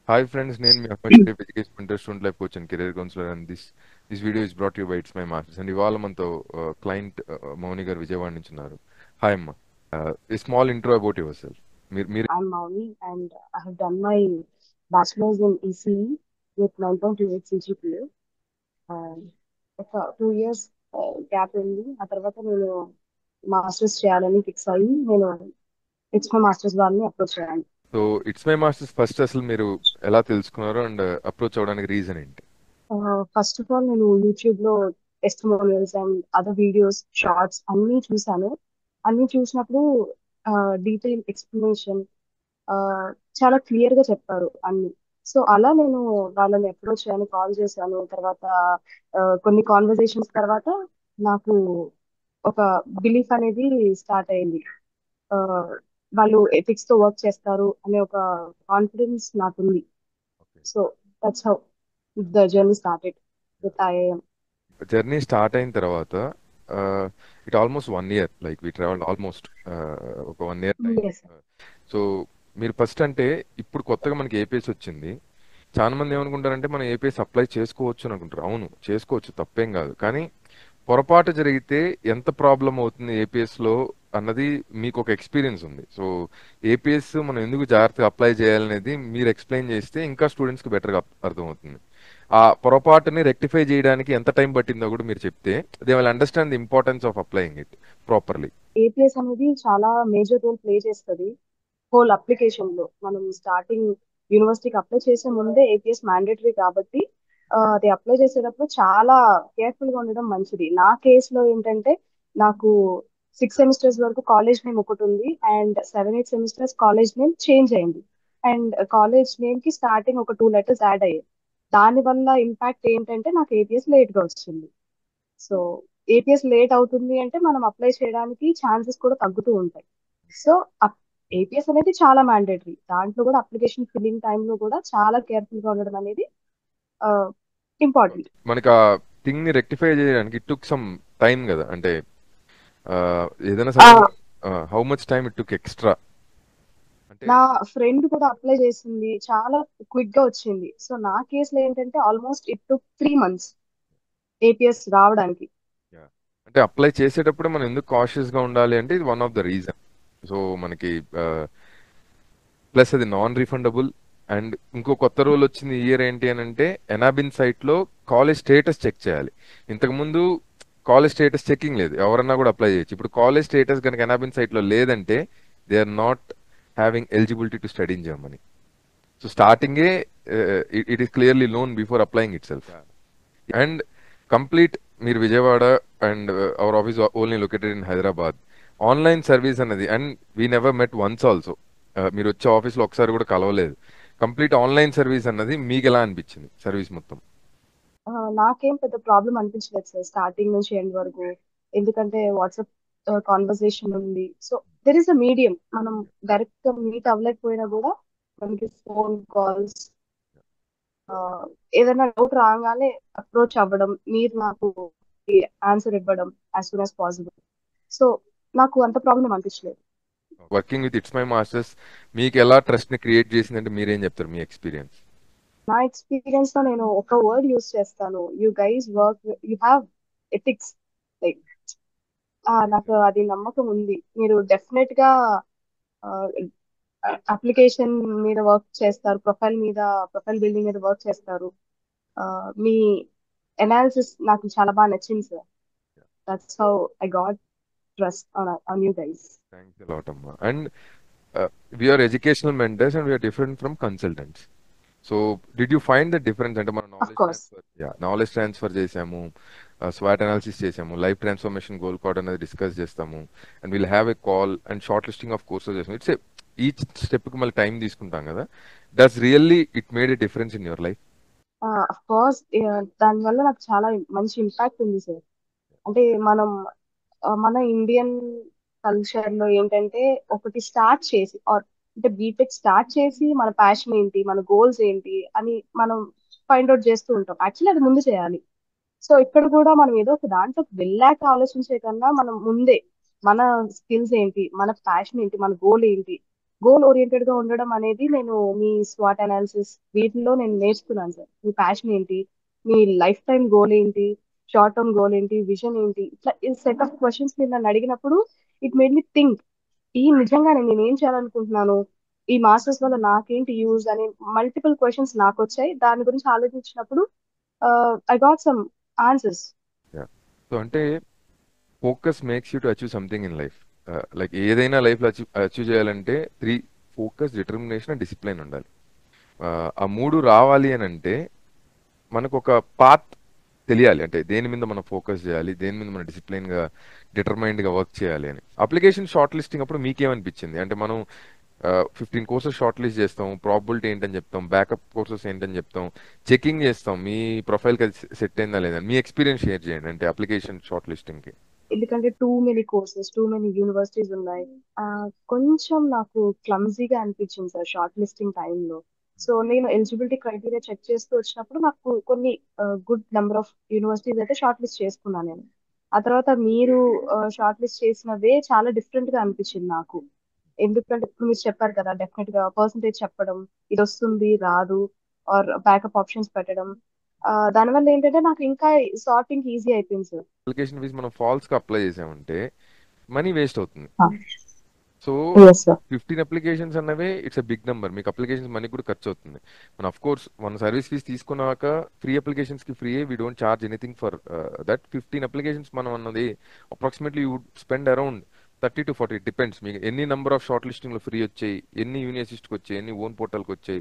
Hi friends, నేను మీ Ahmed Sharif education mentor student life coach and career counsellor and this video is brought you by it's my masters and ఇవాళ మనతో client మౌని గారు విజయవాడ నుంచి ఉన్నారు. Hi అమ్మ. Small intro about your self. మీరు I'm Mauni and I have done my bachelor's in ECE with 9.28 CGPA. ఒక 2 years gap ఉంది. ఆ తర్వాత నేను మాస్టర్స్ చేయాలని ఫిక్స్ అయ్యి నేను నెక్స్ట్ మా మాస్టర్స్ వాళ్ళని అప్రోచ్ అయ్యాను. So it's my masters first అసలు మీరు ఎలా తెలుసుకున్నారు అండ్ అప్రోచ్ అవ్వడానికి రీజన్ ఏంటి? ఫస్ట్ ఆఫ్ ఆల్ నేను యూట్యూబ్ లో testimonials and other videos shorts అన్ని చూసాను. అన్ని చూసినప్పుడు డీటెయిల్ ఎక్స్ప్లెనేషన్ ఆ, చాలా క్లియర్ గా చెప్పారు అన్ని. సో అలా నేను వాళ్ళని అప్రోచ్ అయ్యాను, కాల్ చేశాను. తర్వాత కొన్ని కాన్వర్సేషన్స్ తర్వాత నాకు ఒక బిలీఫ్ అనేది స్టార్ట్ అయింది. ఆ, వాళ్ళు ఎథిక్స్ తో వర్క్ చేస్తారు అనే ఒక కాన్ఫిడెన్స్ నాకుంది. So that's how the journey started with IIM. Journey start అయిన తర్వాత it almost 1 year, like we travel almost ఒక 1 year టైం. ఎస్. సో మీరు ఫస్ట్ అంటే ఇప్పుడు కొత్తగా మనకి ఏపీఎస్ వచ్చింది. చాలా మంది ఏమనుకుంటారంటే మనం ఏపీఎస్ అప్లై చేసుకోవచ్చు అని అనుకుంటారు. అవును, చేసుకోవచ్చు, తప్పేం కాదు. కానీ పొరపాటు జరిగితే ఎంత ప్రాబ్లం అవుతుంది ఏపీఎస్ లో అన్నది మీకు ఒక ఎక్స్పీరియన్స్ ఉంది. సో ఏపీఎస్ మనం ఎందుకు జాగ్రత్తగా అప్లై చేయాలనేది మీరు ఎక్స్ప్లెయిన్ చేస్తే ఇంకా స్టూడెంట్స్ కి బెటర్ గా అర్థమవుతుంది. ఆ పొరపాటుని రెక్టిఫై చేయడానికి ఎంత టైం పట్టిందో కూడా మీరు చెప్తే they will understand the importance of applying it properly. APS అనేది చాలా మేజర్ రోల్ ప్లే చేస్తుంది హోల్ అప్లికేషన్ లో. మనం స్టార్టింగ్ యూనివర్సిటీకి అప్లై చేసే ముందే ఏపీఎస్ మ్యాండేటరీ కాబట్టి అది అప్లై చేసేటప్పుడు చాలా కేర్ఫుల్ గా ఉండడం మంచిది. నా కేసులో ఏంటంటే నాకు 6 సెమిస్టర్స్ వరకు కాలేజ్ నేమ్ ఒకటి ఉంది and 7, 8 semesters college name change అయింది. అండ్ కాలేజ్ నేమ్ కి స్టార్టింగ్ ఒక 2 లెటర్స్ యాడ్ అయ్యాయి. దాని వల్ల ఇంపాక్ట్ ఏంటంటే నాకు ఏపీఎస్ లేట్ గా వచ్చింది. సో ఏపీఎస్ లేట్ అవుతుంది అంటే మనం అప్లై చేయడానికి ఛాన్సెస్ కూడా తగ్గుతూ ఉంటాయి. సో ఏపీఎస్ అనేది చాలా మ్యాండేటరీ. దాంట్లో కూడా అప్లికేషన్ ఫిల్లింగ్ టైంలో కూడా చాలా కేర్ఫుల్ గా ఉండడం అనేది ఇంపార్టెంట్. మనకి ఆ థింగ్ ని రెక్టిఫై చేయడానికి ఇట్ టుక్ సమ్ టైం కదా. అంటే ఆ, ఏదైనా sudden how much time it took extra అంటే. నా ఫ్రెండ్ కూడా అప్లై చేసింది, చాలా క్విక్ గా వచ్చింది. సో నా కేసులో ఏంటంటే almost it took 3 months APS రావడానికి. Yeah. అంటే అప్లై చేసేటప్పుడు మనం ఎందుకు కాషియస్ గా ఉండాలి అంటే ఇది one of the reason. So మనకి ప్లస్ అది నాన్ రిఫండబుల్. అండ్ ఇంకో కొత్త రూల్ వచ్చింది ఈ ఇయర్ ఏంటి అని అంటే ఎనాబిన్ సైట్ లో కాలేజ్ స్టేటస్ చెక్ చేయాలి. ఇంతకు ముందు కాలేజ్ స్టేటస్ చెకింగ్ లేదు, ఎవరన్నా కూడా అప్లై చేయొచ్చు. ఇప్పుడు కాలేజ్ స్టేటస్ కనుక ఎనాబిన్ సైట్ లో లేదంటే they are not having eligibility to study in Germany. So స్టార్టింగే it is clearly loan before applying itself. And complete మీరు Vijayawada and our office only located in Hyderabad. Online service అన్నది and we never met once also. మీరు వచ్చే ఆఫీస్లో ఒకసారి కూడా కలవలేదు. Complete online service అన్నది మీకు ఎలా అనిపించింది సర్వీస్ మొత్తం? నాకేం పెద్ద ప్రాబ్లం అనిపించలేదు సార్ స్టార్టింగ్ నుంచి ఎండ్ వరకు. ఎందుకంటే వాట్సాప్ కాన్వర్సేషన్ ఉంది. So there is a medium. మనం డైరెక్ట్ గా మీట్ అవ్వలేకపోయినా కూడా మనకి ఫోన్ కాల్స్, ఏదైనా డౌట్ రాగానే అప్రోచ్ అవ్వడం, మీరు నాకు ఆన్సర్ ఇవ్వడం as soon as possible. So నాకు అంత ప్రాబ్లం అనిపించలేదు. Working with its my masters మీకు ఎలా ట్రస్ట్ ని క్రియేట్ చేసిందంటే మీరేం చెప్తారు మీ ఎక్స్పీరియన్స్? నా ఎక్స్పీరియన్స్ లో నేను ఒక వర్డ్ యూస్ చేస్తాను: you guys work, you have ethics. Like నాకు అది నమ్మకం ఉంది. మీరు డెఫినెట్ గా అప్లికేషన్ మీద వర్క్ చేస్తారు, ప్రొఫైల్ బిల్డింగ్ మీద వర్క్ చేస్తారు. మీ ఎనాలిసిస్ నాకు చాలా బాగా నచ్చింది sir. That's how I got trust on you guys. Thanks a lot అమ్మా. And we are educational mentors and we are different from consultants. So did you find the difference? అంటే మనం ఆఫ్ కోర్స్. నాలెడ్జ్ ట్రాన్స్ఫర్ చేసాము, స్వాట్ analysis చేసాము, life transformation goal card అనేది discuss చేస్తాము, and will have a call and shortlisting of courses చేస్తాము. It's each step కి మళ్ళీ టైం తీసుకుంటాం కదా. Does really it made a difference in your life? Of course. దానివల్ల నాకు చాలా మంచి ఇంపాక్ట్ ఉంది సార్. అంటే మనం మన ఇండియన్ కల్చర్ లో ఏంటంటే ఒకటి స్టార్ట్ చేసి అంటే బీటెక్ స్టార్ట్ చేసి మన ప్యాషన్ ఏంటి, మన గోల్స్ ఏంటి అని మనం ఫైండ్ అవుట్ చేస్తూ ఉంటాం. యాక్చువల్లీ అది ముందు చేయాలి. సో ఇక్కడ కూడా మనం ఏదో ఒక దాంట్లోకి వెళ్ళాక ఆలోచించే కన్నా మనం ముందే మన స్కిల్స్ ఏంటి, మన ప్యాషన్ ఏంటి, మన గోల్ ఏంటి, గోల్ ఓరియంటెడ్ గా ఉండడం అనేది నేను మీ స్వాట్ అనాలిసిస్ వీటిలో నేను నేర్చుకున్నాను సార్. మీ ప్యాషన్ ఏంటి, మీ లైఫ్ టైం గోల్ ఏంటి, షార్ట్ టర్మ్ గోల్ ఏంటి, విజన్ ఏంటి, ఇట్లా ఈ సెట్ ఆఫ్ క్వశ్చన్స్ మీరు నన్ను అడిగినప్పుడు ఇట్ మేడ్ మీ థింక్ ఈ నిజంగానే నేను ఏం చేయాలనుకుంటున్నాను, ఈ మాస్టర్స్ వల్ల నాకేంటి యూజ్ అనే మల్టిపుల్ క్వశ్చన్స్ నాకు వచ్చాయి. దాని గురించి ఆలోచించినప్పుడు I got some answers. So అంటే focus makes you to achieve something in life. Like ఏదైనా లైఫ్ లో అచీవ్ చేయాలంటే three: focus, determination and discipline ఉండాలి. ఆ మూడు రావాలి అని అంటే మనకు ఒక పాత్ తెలియాలి, అంటే దేని మీద మనం ఫోకస్ చేయాలి, దేని మీద మనం డిసిప్లైన్ గా డిటర్మైన్డ్ గా వర్క్ చేయాలి అని. అప్లికేషన్ షార్ట్ లిస్టింగ్ అప్పుడు మీకేమనిపించింది? అంటే మనం 15 కోర్సెస్ షార్ట్ లిస్ట్ చేస్తాం, ప్రాబిలిటీ ఏంటని చెప్తాం, బ్యాకప్ కోర్సెస్ ఏంటని చెప్తాం, చెకింగ్ చేస్తాం మీ ప్రొఫైల్కి అది సెట్ అయిందా లేదా. మీ ఎక్స్పీరియన్స్ షేర్ చేయండి అంటే అప్లికేషన్ షార్ట్ లిస్టింగ్ కి. ఎందుకంటే too many courses, too many universities ఉన్నాయి. ఆ, కొంచెం నాకు క్లమ్జీగా అనిపించింది సార్ షార్ట్ లిస్టింగ్ టైంలో. సో నేను ఎలిజిబిలిటీ క్రైటీరియా చెక్ చేస్తూ వచ్చినప్పుడు నాకు కొన్ని గుడ్ నెంబర్ ఆఫ్ యూనివర్సిటీస్ అయితే షార్ట్ లిస్ట్ చేసుకున్నాను నేను. ఆ తర్వాత మీరు షార్ట్ లిస్ట్ చేసినవే చాలా డిఫరెంట్ గా అనిపించింది నాకు. ఎందుకంటే ఇప్పుడు మీరు చెప్పారు కదా, డెఫినెట్ గా పర్సంటేజ్ చెప్పడం, ఇది వస్తుంది రాదు, ఆర్ బ్యాకప్ ఆప్షన్స్ పెట్టడం. దానివల్ల ఏంటంటే నాకు ఇంకా సార్టింగ్ ఈజీ అయిపోయింది సార్. అప్లికేషన్ ఫీజు మనం ఫాల్స్ గా అప్లై చేసామంటే మనీ వేస్ట్ అవుతుంది. So yes sir. 15 అప్లికేషన్స్ అన్నవే ఇట్స్ ఎ బిగ్ నెంబర్. మీకు అప్లికేషన్స్ మనీ కూడా ఖర్చు అవుతుంది. మన ఆఫ్ కోర్స్ మన సర్వీస్ ఫీస్ తీసుకున్నాక ఫ్రీ అప్లికేషన్స్ కి free, we don't charge anything for that. 15 applications మనం అన్నది approximately you would spend around 30 to 40, depends మీకు ఎన్ని నెంబర్ ఆఫ్ షార్ట్ లిస్టింగ్ లో ఫ్రీ వచ్చాయి, ఎన్ని యూనివర్సిటీకి వచ్చాయి, ఎన్ని ఓన్ పోర్టల్కి వచ్చాయి.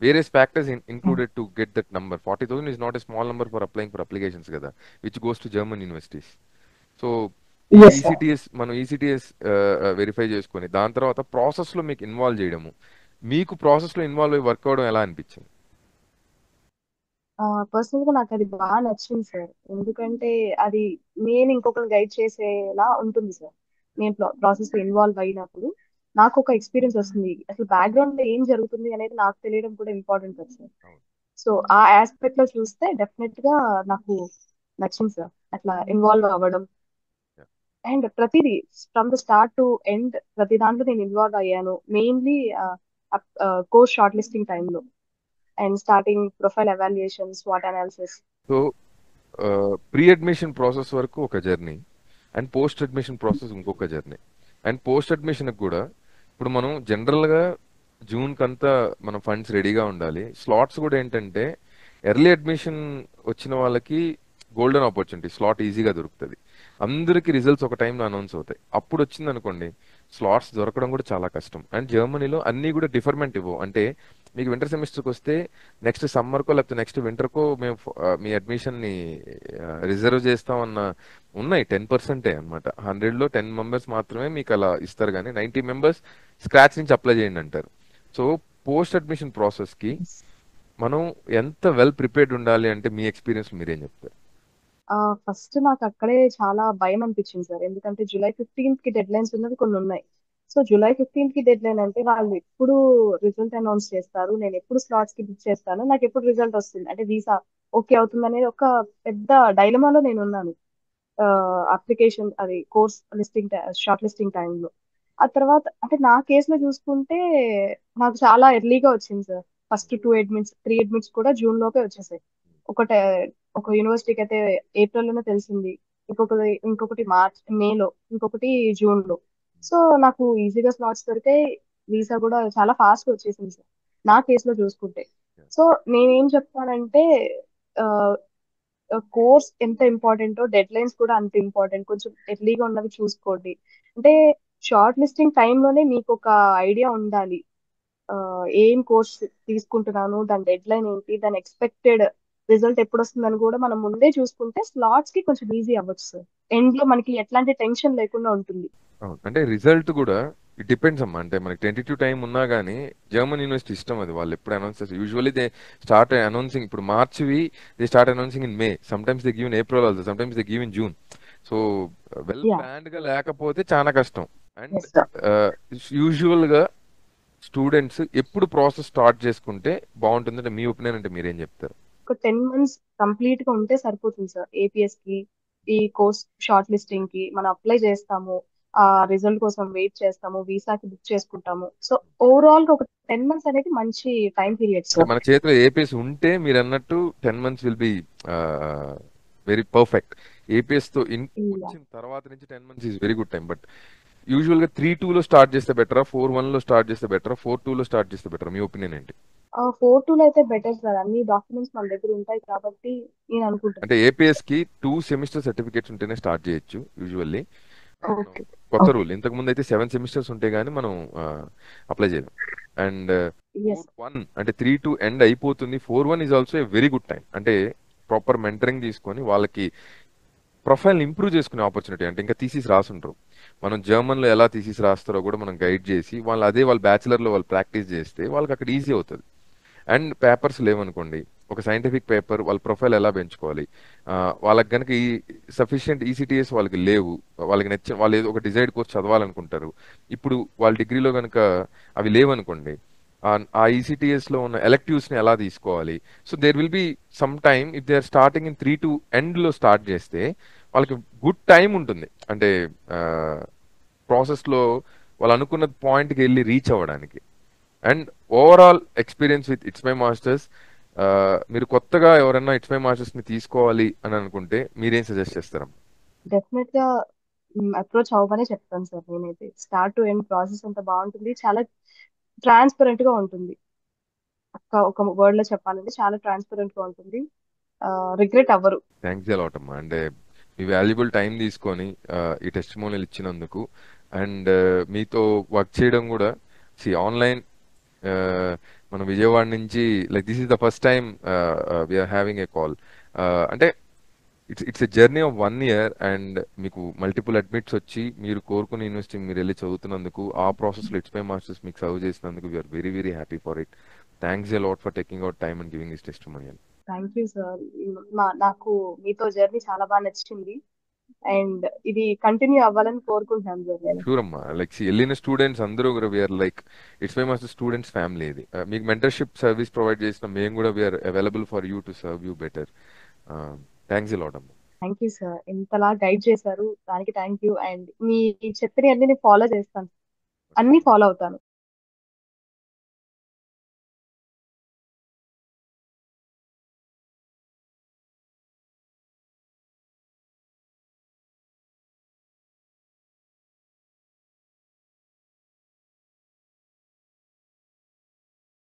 Various factors included to get that number. 40,000 is not a small number for applying for applications కదా, which goes to German universities. So ఈ ఎస్ సార్. ఈసీటీఎస్ మనం ఈసీటీఎస్ వెరిఫై చేసుకొని దాని తర్వాత ప్రాసెస్ లో మీకు ఇన్వాల్వ్ చేయడము, మీకు ప్రాసెస్ లో ఇన్వాల్వ్ అయ్యి వర్క్ అవడం ఎలా అనిపించింది? పర్సనల్ గా నాకు అది బాగా నచ్చింది సార్. ఎందుకంటే అది నేను ఇంకొకరిని గైడ్ చేసేలా ఉంటుంది సార్. నేను ప్రాసెస్ లో ఇన్వాల్వ్ అయినప్పుడు నాకు ఒక ఎక్స్పీరియన్స్ వస్తుంది. అసలు బ్యాక్గ్రౌండ్ లో ఏం జరుగుతుంది అనేది నాకు తెలియడం కూడా ఇంపార్టెంట్ కదా సార్. అవును. సో ఆ ఆస్పెక్ట్ లో చూస్తే డెఫినెట్ గా నాకు నచ్చింది సార్ అట్లా ఇన్వాల్వ్ అవ్వడం. అండ్ ప్రతిదీ from the start to end ప్రతి దాంట్లో నేను ఇన్వాల్వ్ అయ్యాను. మెయిన్లీ కోర్స్ షార్ట్ లిస్టింగ్ టైంలో and starting profile evaluation, swat analysis. So pre admission process వరకు ఒక journey, and post admission process ఇంకొక జర్నీ. అండ్ పోస్ట్ అడ్మిషన్ కూడా ఇప్పుడు మనం జనరల్ గా జూన్ కంతా మన ఫండ్స్ రెడీగా ఉండాలి. స్లాట్స్ కూడా ఏంటంటే ఎర్లీ అడ్మిషన్ వచ్చిన వాళ్ళకి గోల్డెన్ ఆపర్చునిటీ, స్లాట్ ఈజీగా దొరుకుతుంది. అందరికి రిజల్ట్స్ ఒక టైంలో అనౌన్స్ అవుతాయి. అప్పుడు వచ్చింది అనుకోండి, స్లాట్స్ దొరకడం కూడా చాలా కష్టం. అండ్ జర్మనీలో అన్ని కూడా డిఫర్మెంట్ ఇవ్వవు. అంటే మీకు వింటర్ సెమిస్టర్కి వస్తే నెక్స్ట్ సమ్మర్కో లేకపోతే నెక్స్ట్ వింటర్కో మేము మీ అడ్మిషన్ని రిజర్వ్ చేస్తామన్న ఉన్నాయి. 10%, అనమాట. 100లో 10 మెంబర్స్ మాత్రమే మీకు అలా ఇస్తారు, కానీ 90 మెంబర్స్ స్క్రాచ్ నుంచి అప్లై చేయండి అంటారు. సో పోస్ట్ అడ్మిషన్ ప్రాసెస్కి మనం ఎంత వెల్ ప్రిపేర్డ్ ఉండాలి అంటే మీ ఎక్స్పీరియన్స్ మీరేం చెప్తారు? ఫస్ట్ నాకు అక్కడే చాలా భయం అనిపించింది సార్. ఎందుకంటే జూలై 15th కి డెడ్ లైన్స్ ఉన్నది కొన్ని ఉన్నాయి. సో జూలై 15th కి డెడ్ లైన్ అంటే వాళ్ళు ఎప్పుడు రిజల్ట్ అనౌన్స్ చేస్తారు, నేను ఎప్పుడు స్లాట్స్ కి బుక్ చేస్తాను, నాకు ఎప్పుడు రిజల్ట్ వస్తుంది, అంటే వీసా ఓకే అవుతుంది అనేది ఒక పెద్ద డైలమాలో నేను ఉన్నాను. అప్లికేషన్ అది కోర్స్ లిస్టింగ్ షార్ట్ లిస్టింగ్ టైంలో. ఆ తర్వాత అంటే నా కేసులో చూసుకుంటే నాకు చాలా ఎర్లీగా వచ్చింది సార్. ఫస్ట్ 2 అడ్మిట్స్ 3 అడ్మిట్స్ కూడా జూన్ లోపే వచ్చేసాయి. ఒకటి ఒక యూనివర్సిటీకి అయితే ఏప్రిల్ లోనే తెలిసింది, ఇంకొకటి మార్చ్ మేలో, ఇంకొకటి జూన్ లో. సో నాకు ఈజీగా స్లాట్స్ దొరికాయి. వీసా కూడా చాలా ఫాస్ట్ గా వచ్చేసింది సార్ నా కేసులో చూసుకుంటే. సో నేనేం చెప్తానంటే కోర్స్ ఎంత ఇంపార్టెంటో డెడ్ లైన్స్ కూడా అంత ఇంపార్టెంట్. కొంచెం ఎర్లీగా ఉన్నవి చూసుకోండి. అంటే షార్ట్ లిస్టింగ్ టైంలోనే మీకు ఒక ఐడియా ఉండాలి. ఆ, ఏం కోర్స్ తీసుకుంటున్నాను, దాని డెడ్ లైన్ ఏంటి, దాని ఎక్స్పెక్టెడ్ రిజల్ట్ ఎప్పుడు వస్తుందని కూడా మనం ముందే చూసుకుంటే స్లాట్స్ కి కొంచెం ఈజీ అవ్వచ్చు సార్. ఎండ్ లో మనకి ఎట్లాంటి టెన్షన్ లేకుండా ఉంటుంది. అవును. అంటే రిజల్ట్ కూడా ఇట్ డిపెండ్స్ అమ్మా. అంటే మనకి 22 టైం ఉన్నా కానీ జర్మన్ యూనివర్సిటీ ఇష్టం అది. వాళ్ళు ఎప్పుడు అనౌన్స్ చేస్తారు, యూజువల్లీ దే స్టార్ట్ అనౌన్సింగ్ ఇప్పుడు మార్చివి, they start announcing in May, sometimes they give in April also, sometimes they give in June. So well ya. Planned గా లేకపోతే చాలా కష్టం. And yes sir. యూజువల్ గా students ఎప్పుడు process start చేసుకుంటే బాగుంటుందంటే మీ ఒపీనియన్ అంటే మీరేం చెప్తారు? ఒక 10 months కంప్లీట్ గా ఉంటే సరిపోతుంది సార్. ఏపీఎస్ కి ఈ కోర్స్ షార్ట్ లిస్టింగ్ కి మనం అప్లై చేస్తాము. ఆ రిజల్ట్ కోసం వెయిట్ చేస్తాము, వీసాకి బుక్ చేసుకుంటాము. సో ఓవరాల్ గా ఒక 10 months అనేది మంచి టైం పీరియడ్ అంటే సార్. మన చేతిలో ఏపీఎస్ ఉంటే మీరు అన్నట్టు 10 months will be very perfect. APS తో వచ్చిన తర్వాత నుంచి 10 months is very good time. But usual గా 3-2 లో స్టార్ట్ చేస్తే బెటరా, 4-1 లో స్టార్ట్ చేస్తే బెటరా, 4-2 లో స్టార్ట్ చేస్తే బెటరా? మీ ఒపీనియన్ ఏంటి? 4-2 లో అయితే బెటర్ సార్, అన్ని డాక్యుమెంట్స్ మన దగ్గర ఉంటాయి కాబట్టి నేను అంటే అనుకుంటున్నాను. ఏపీఎస్ కి 2 సెమిస్టర్ సర్టిఫికేట్స్ ఉంటేనే స్టార్ట్ చేయొచ్చు యూజువల్లీ. మనం ఓకే. కొత్త ఓకే. రూల్, ఇంతకు ముందు అయితే 7 సెమిస్టర్స్ ఉంటే గానీ మనం అప్లై చేయలేం. And yes. 4-1 అంటే 3-2 ఎండ్ అయిపోతుంది. 4-1 is also a very good time. అంటే ప్రాపర్ మెంటరింగ్ తీసుకొని వాళ్ళకి ప్రొఫైల్ ఇంప్రూవ్ చేసుకునే ఆపర్చునిటీ. అంటే ఇంకా థీసిస్ రాసుంటారు, మనం జర్మన్ లో ఎలా థీసిస్ రాస్తారో కూడా మనం గైడ్ చేసి వాళ్ళు అదే వాళ్ళ బ్యాచిలర్ లో వాళ్ళు ప్రాక్టీస్ చేస్తే వాళ్ళకి అక్కడ ఈజీ అవుతుంది. అండ్ పేపర్స్ లేవనుకోండి, ఒక సైంటిఫిక్ పేపర్ వాళ్ళ ప్రొఫైల్ ఎలా పెంచుకోవాలి, ఆ, వాళ్ళకి కనుక ఈ సఫిషియెంట్ ఈసీటీఎస్ వాళ్ళకి లేవు, వాళ్ళకి నచ్చిన వాళ్ళు ఏదో ఒక డిజైర్డ్ కోర్స్ చదవాలనుకుంటారు, ఇప్పుడు వాళ్ళ డిగ్రీలో కనుక అవి లేవనుకోండి, ఆ ఈసీటీఎస్ లో ఉన్న ఎలెక్టివ్స్ ని ఎలా తీసుకోవాలి. So there will be some time if they are starting in 3-2 end లో స్టార్ట్ చేస్తే వాళ్ళకి గుడ్ టైం ఉంటుంది. అంటే ప్రాసెస్ లో వాళ్ళు అనుకున్న పాయింట్ కి వెళ్ళి రీచ్ అవ్వడానికి. And overall experience with its my masters, మీరు కొత్తగా ఎవరైనా ఇట్స్ మై మాస్టర్స్ ని తీసుకోవాలి అని అనుకుంటే మీరేం సజెస్ట్ చేస్తారా? డెఫినెట్ గా అప్రోచ్ అవ్వమనే చెప్తాను సార్. నేనైతే స్టార్ట్ టు ఎండ్ ప్రాసెస్ అంత బాగుంటుంది, చాలా ట్రాన్స్పరెంట్ గా ఉంటుంది. ఒక వర్డ్ లో చెప్పాలంటే చాలా ట్రాన్స్పరెంట్ గా ఉంటుంది. రిగ్రెట్ అవ్వరు. థ్యాంక్స్ అలాట్ అమ్మా. అంటే మీ వాల్యుబుల్ టైం తీసుకొని ఈ టెస్టిమోనియల్ ఇచ్చినందుకు. అండ్ మీతో వర్క్ చేయడం కూడా, ఆన్లైన్, మన విజయవాడ నుంచి, like this is the first time we are having a call. అంటే it's a journey of 1 year. And మీకు మల్టిపుల్ అడ్మిట్స్ వచ్చి మీరు కోరుకున్న యూనివర్సిటీ మీరు వెళ్ళి చదువుతున్నందుకు, ఆ ప్రాసెస్ లో ఇట్స్ మై మాస్టర్స్ మీకు సర్వ్ చేసినందుకు we are very very happy for it. Thanks a lot for taking out time and giving this testimonial. Thank you sir. నాకు మీతో జర్నీ చాలా బాగా నచ్చింది, అండ్ ఇది కంటిన్యూ అవ్వాలని కోరుకుంటున్నాను సార్ నేను. షూర్ అమ్మా. లైక్ వెళ్ళిన స్టూడెంట్స్ అందరూ కూడా we are like it's my master students family. ఇది మీకు మెంటర్షిప్ సర్వీస్ ప్రొవైడ్ చేసిన మేము కూడా we are available for you to serve you better. Thanks a lot అమ్మా. థ్యాంక్ యూ సార్, ఇంతలా గైడ్ చేశారు దానికి థ్యాంక్ యూ. అండ్ మీ చెప్పిన అన్ని నేను ఫాలో చేస్తాను, అన్ని ఫాలో అవుతాను.